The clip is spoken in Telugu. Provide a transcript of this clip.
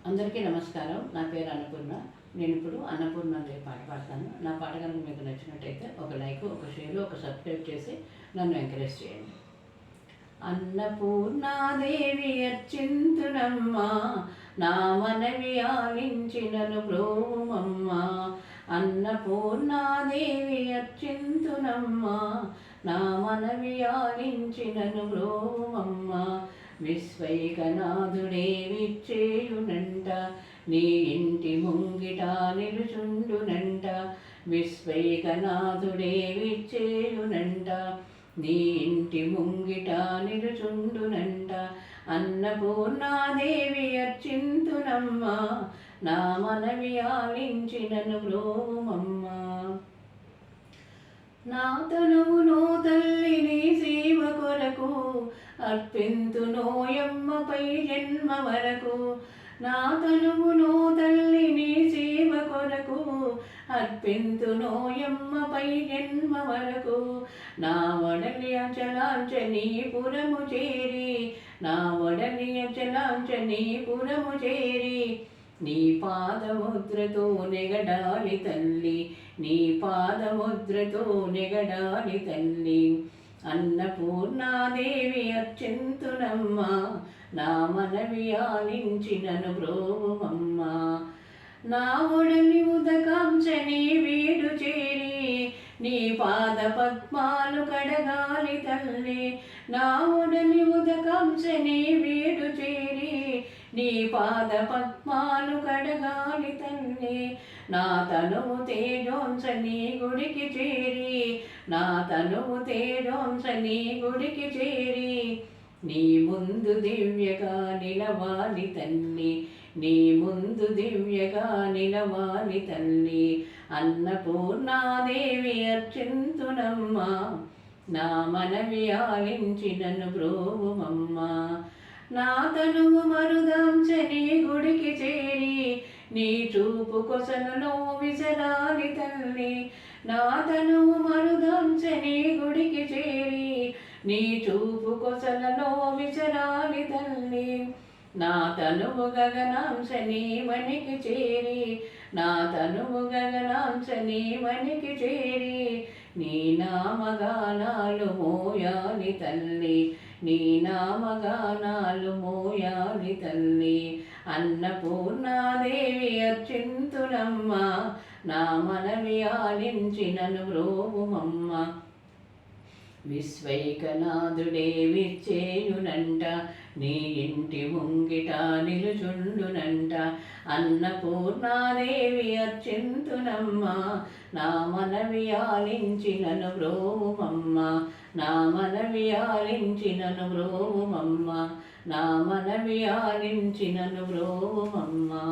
అందరికీ నమస్కారం. నా పేరు అన్నపూర్ణ. నేను ఇప్పుడు అన్నపూర్ణ అనే పాట పాడతాను. నా పాట కనుక మీకు నచ్చినట్టయితే ఒక లైక్, ఒక షేర్, ఒక సబ్స్క్రైబ్ చేసి నన్ను ఎంకరేజ్ చేయండి. అన్నపూర్ణాదేవి అర్చింతునమ్మా, నా మనవి ఆలించినను బ్రోవుమమ్మా. అన్నపూర్ణాదేవి అర్చింతునమ్మా, నా మనవి ఆలించినను బ్రోవుమమ్మా. విశ్వైకనాథుడే విచ్చేయునంట, నీ ఇంటి ముంగిట నిలుచుండునంట. విశ్వైకనాథుడే విచ్చేయునంట, నీ ఇంటి ముంగిట నిలుచుండునంట. అన్నపూర్ణాదేవి అర్చింతునమ్మా, నా మనవి ఆలించినను బ్రోవుమమ్మా. నా తనువు నో తల్లి నీ సేవ కొరకు, అర్పింతు నోయమ్మపై జన్మ వరకు. నా తనువు నో తల్లి నీ సేవ కొరకు, అర్పింతు నోయమ్మపై జన్మ వరకు. నా వడలి అచలాంచనీపురము చేరి, నా వడలి అచలాంచనీపురము చేరి. నీ పాదముద్రతో నెగడాలి తల్లి, నీ పాదముద్రతో నెగడాలి తల్లి. అన్నపూర్ణాదేవి అర్చింతునమ్మా, నా మనవి ఆలించినను బ్రోవుమమ్మా. నా ఒడలి ఉదకాంచని వీడు చేరి, నీ పాద పద్మాలు కడగాలి తల్లి. నా ఒడలి ఉదకాంచని వీడు చేరి, నీ పాద పద్మాలు కడగాలి తల్లి. నా తనువు తేజోంసని గుడికి చేరి, నా తనువు తేజోంసని గుడికి చేరి. నీ ముందు దివ్యగా నిలవాలి తల్లి, నీ ముందు దివ్యగా నిలవాలి తల్లి. అన్నపూర్ణాదేవి అర్చింతునమ్మా, నా మనవి ఆలించినను బ్రోవుమమ్మా. నా తనువు మరుదాంచని గుడికి చేరి, నీ చూపు కొసలలో విసరాలి తల్లి. నా తనువు మరుదాంచని గుడికి చేరి, నీ చూపు కొసలలో విసరాలి తల్లి. నా తనువు గగనాంశని మనికి చేరి, నా తనువు గగనాంశని మనికి చేరి. నీ నామగానాలు మోయాలి తల్లి, నీ నామగానాలు మోయాలి తల్లి. అన్నపూర్ణాదేవి అర్చింతునమ్మా, నా మనవి ఆలించినను బ్రోవుమమ్మా. విశ్వైకనాథుడే విచ్చేయునంట, నీ ఇంటి ముంగిట నిలుచుండునంట. అన్నపూర్ణాదేవి అర్చింతునమ్మా, నా మనవి ఆలించినను బ్రోవుమమ్మా. నా మనవి ఆలించినను బ్రోవుమమ్మా, నా మనవి ఆలించినను బ్రోవుమమ్మా.